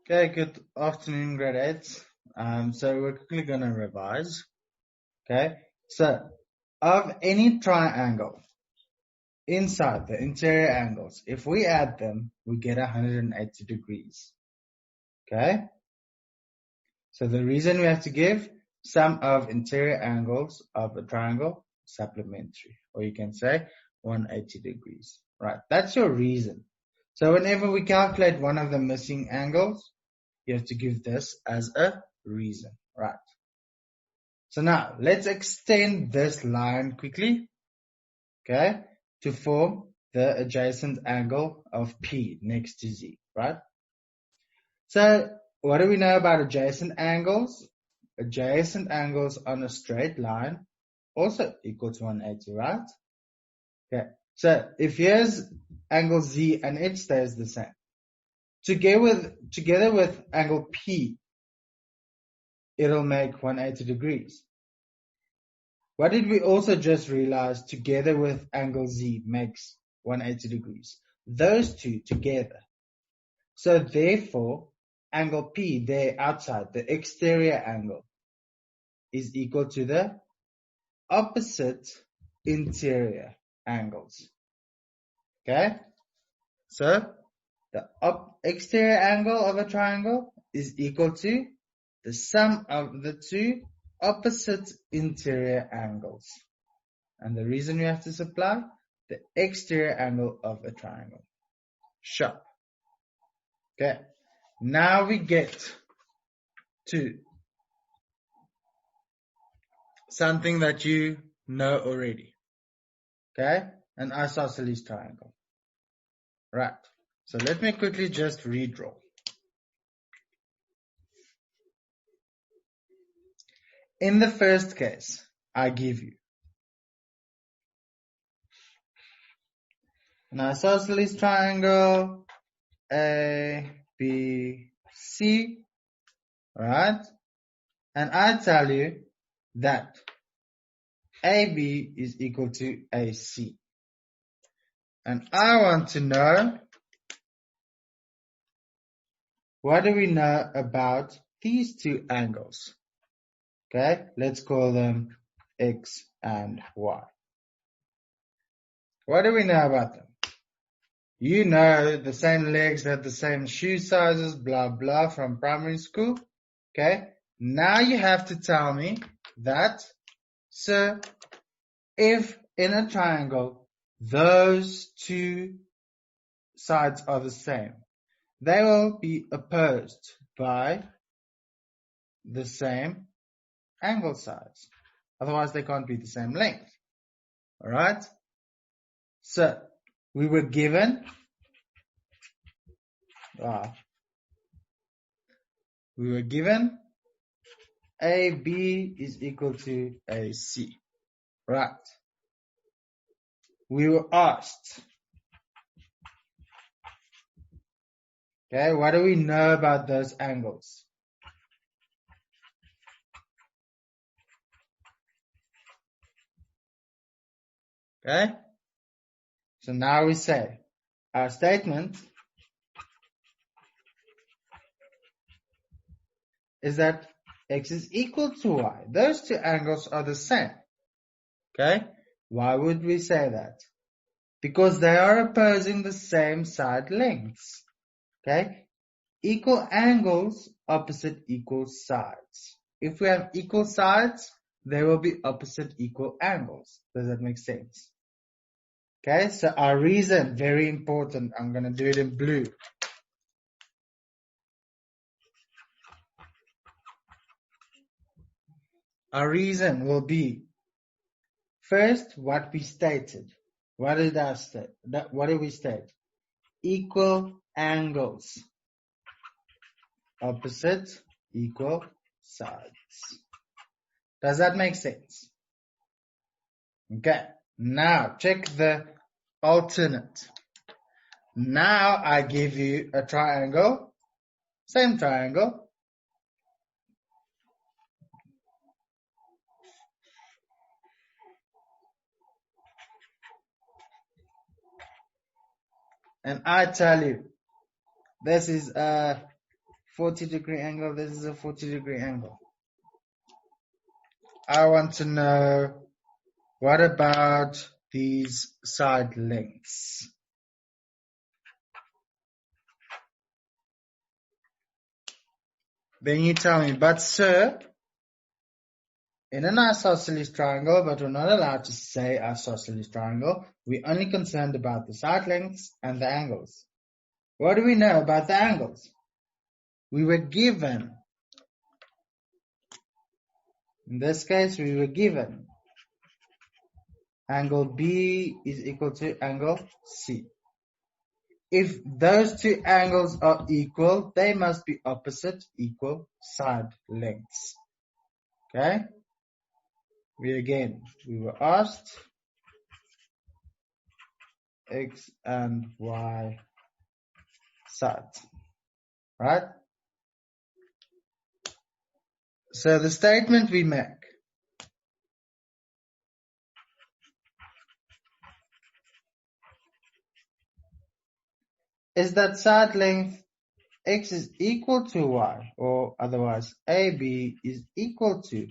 Okay, good afternoon, grade 8. So we're quickly going to revise. Okay, so of any triangle inside the interior angles, if we add them, we get 180 degrees. Okay, so the reason we have to give sum of interior angles of a triangle supplementary, or you can say 180 degrees. Right, that's your reason. So whenever we calculate one of the missing angles, you have to give this as a reason, right? So now let's extend this line quickly, okay, to form the adjacent angle of P next to Z, right? So what do we know about adjacent angles? Adjacent angles on a straight line also equal to 180, right? Okay, so if here's angle Z and it stays the same, together with angle P, it'll make 180 degrees. What did we also just realize together with angle Z makes 180 degrees? Those two together. So therefore, angle P there outside, the exterior angle, is equal to the opposite interior angles. Okay? So the exterior angle of a triangle is equal to the sum of the two opposite interior angles. And the reason we have to supply the exterior angle of a triangle. Sharp. Okay. Now we get to something that you know already. Okay. An isosceles triangle. Right. So let me quickly just redraw. In the first case, I give you an isosceles triangle A, B, C, right? And I tell you that AB is equal to AC. And I want to know, what do we know about these two angles? Okay, let's call them X and Y. What do we know about them? You know the same legs had the same shoe sizes, blah, blah, from primary school. Okay, now you have to tell me that, so if in a triangle, those two sides are the same, they will be opposed by the same angle size. Otherwise, they can't be the same length. All right. So we were given AB is equal to AC. Right. We were asked, okay, what do we know about those angles? Okay. So now we say our statement is that X is equal to Y. Those two angles are the same. Okay. Why would we say that? Because they are opposing the same side lengths. Okay. Equal angles, opposite equal sides. If we have equal sides, there will be opposite equal angles. Does that make sense? Okay, so our reason, very important. I'm going to do it in blue. Our reason will be, first, what we stated. What did I state? What did we state? Equal angles. Opposite equal sides. Does that make sense? Okay, now check the alternate. Now I give you a triangle, same triangle. And I tell you, this is a 40-degree angle. This is a 40-degree angle. I want to know, what about these side lengths? Then you tell me, but sir, in an isosceles triangle, but we're not allowed to say isosceles triangle. We're only concerned about the side lengths and the angles. What do we know about the angles? We were given, in this case, we were given angle B is equal to angle C. If those two angles are equal, they must be opposite equal side lengths. Okay? We were asked X and Y sides, right? So the statement we make is that side length X is equal to Y, or otherwise AB is equal to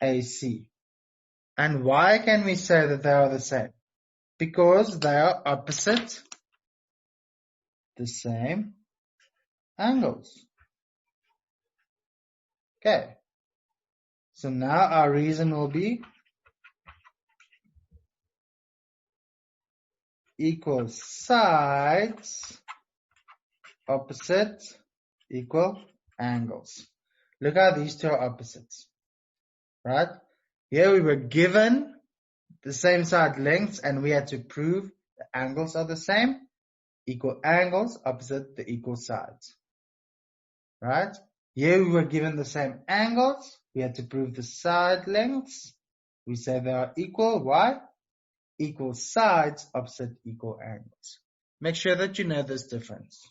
AC. And why can we say that they are the same? Because they are opposite the same angles. Okay. So now our reason will be equal sides, opposite, equal angles. Look how these two are opposites, right? Here we were given the same side lengths and we had to prove the angles are the same. Equal angles opposite the equal sides, right? Here we were given the same angles. We had to prove the side lengths. We say they are equal. Why? Equal sides opposite equal angles. Make sure that you know this difference.